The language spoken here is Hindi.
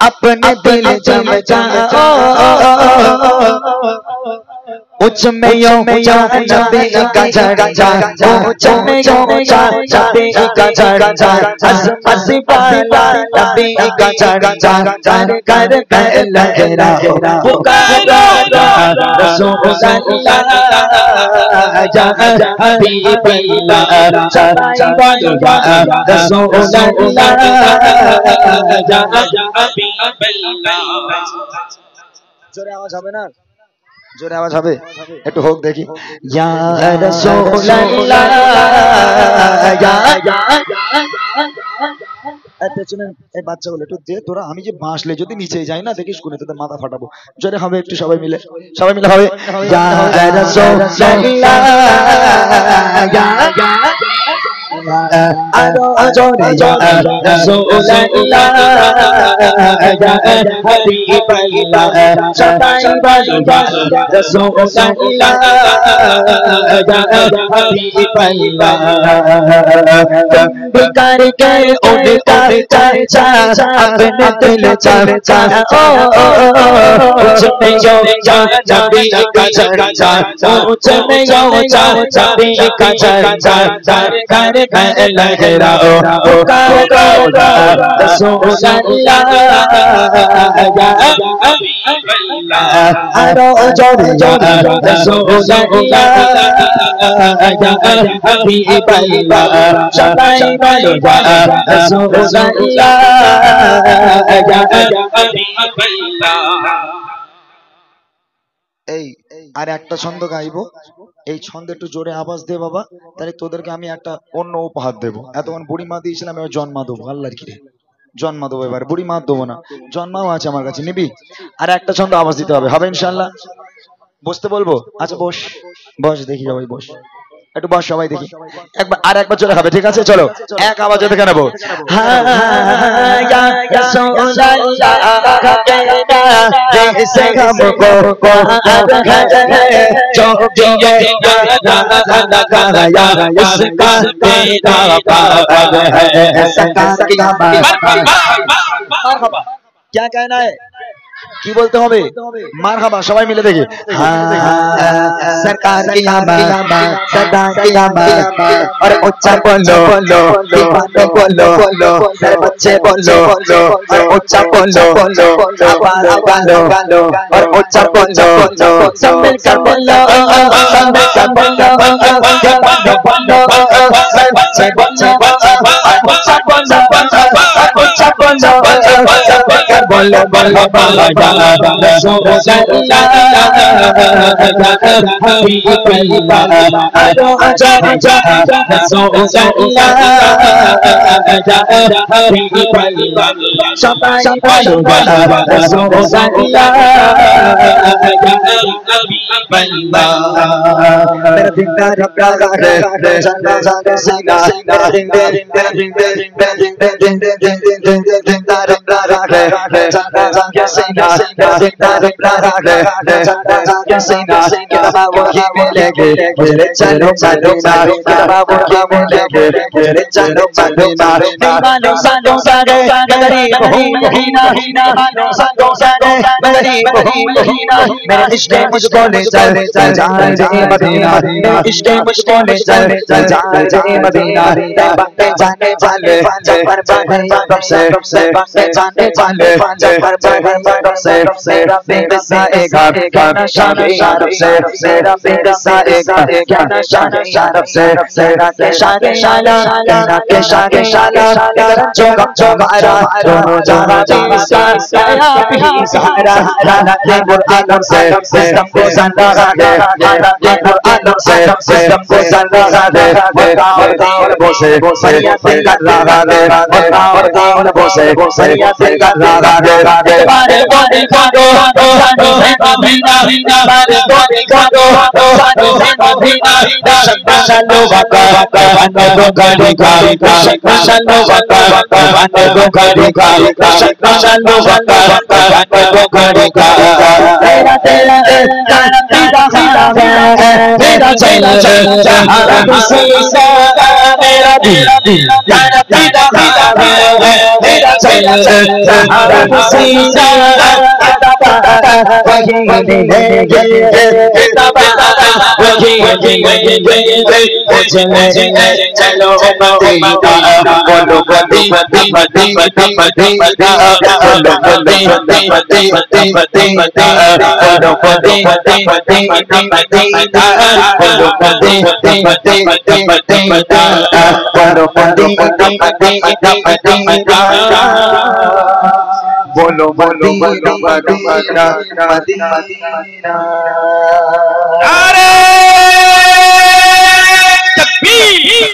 अपने दिल जम जाओ उच्च में यो नबी का झंडा उच्च में यो नबी का झंडा अज़मत वाला नबी का झंडा कर कर लहराओ पुकारो रसूल अल्लाह या हबीब अल्लाह रसूल अल्लाह या हबीब अल्लाह। जोरे आवाज হবে না जोरे आवाज হবে একটু হোক দেখি या रसूल अल्लाह या এতে শুনেন এই বাচ্চাগুলো একটু দে তোরা আমি যে বাঁশলে যদি নিচে যাই না দেখিস কোনে তোদের মাথা ফাটাবো জোরে হবে একটু সবাই মিলে হবে या रसूल अल्लाह या आरो जोरे या रसूल अल्लाह या हबीब अल्लाह सदाई वाला रसूल अल्लाह या हबीब अल्लाह बिकार के उनका चर्चा अपने दिल चर्चा उच्च में यो नबी का चर्चा उच्च में यो नबी का चर्चा कर लहराओ पुकारो रसूल अल्लाह या हबीब अल्लाह आरो जोरे रसूल अल्लाह या हबीब अल्लाह सदाई वाला रसूल अल्लाह या हबीब अल्लाह। এই আর একটা ছন্দ গাইবো এই ছন্দে একটু জোরে আওয়াজ দে বাবা তাহলে তোদেরকে আমি একটা অন্য উপহার দেবো এতক্ষণ বুড়ি মা দিয়েছিলাম এবার জন্মা দেবো আল্লাহর কি রে জন্মা দেবো এবার বুড়ি মা দেবো না জন্মাও আছে আমার কাছে নিবি আর একটা ছন্দ আওয়াজ দিতে হবে ইনশাআল্লাহ বসতে বলবো আচ্ছা বস বস দেখি সবাই বস একটু বস সবাই দেখি একবার আর একবার চলে হবে ঠিক আছে চলো এক আওয়াজে দেখে নেবো হ্যাঁ या रसूल अल्लाह का कहना जैसे हमको कुरान है जो ये लगा या इसका तेरा पावन है सरकार की मरहबा क्या कहना है কি বলতে হবে মারহাবা সবাই মিলে দেখি सरकार की सदा की और उच्चा बोलो दीवाने बोलो मेरे बच्चे बोलो और उच्चा बोलो गालो और उच्चा बोलो सब मिलकर बोलो दीवाने बोलो मेरे बच्चे बोलो उच्चा बोलो उच्चा बोलो बोलो बोलो बोलो रसूल अल्लाह हबीब अल्लाह आरो जा रसूल अल्लाह हबीब अल्लाह सदाई वाला रसूल अल्लाह हबीब अल्लाह मेरा जिंदा रखा रे जिंदा सीना जिंदा रखा रे जिंदा सीना जिंदा रखा रे सीना किताबा वही मिलेगी मेरे चलो मदीना किताबा वही मिलेगी मेरे चलो मदीना दीवानों सालों सारे गरीब हूँ महीना सालों सारे गरीब हूँ महीना मेरा इश्क़ मुझको ले चल जाए मदीना इश्क़ मुझको ले चल जाए मदीना बातें जाने वाले जबर बढ़े कब से बातें जाने वाले जबर बढ़े से रफ़ीक साएगा क्या शान शारफ से रफ़ीक साएगा क्या शान शारफ से राके शान शाला राके शान शाला जोगा आरा दोनों जहां इंसान साया भी सहारा राना के कुरान से सिस्टम को जिंदा रखे राना के कुरान से सिस्टम को जिंदा रखे और बोसे सैयद दिल लगा दे और बोसे सैयद दिल लगा दे बारे बोले कादो सानो है मदीना बारे बोले कादो सानो है मदीना शक्तिशालो वाका वानो को गड़ी का शक्तिशालो वाका वानो को गड़ी का शक्तिशालो वाका वानो को गड़ी का तेरा तेरा तेरा चला जहां से मेरा बोलो मदीना मदीना। अरे तकबीर।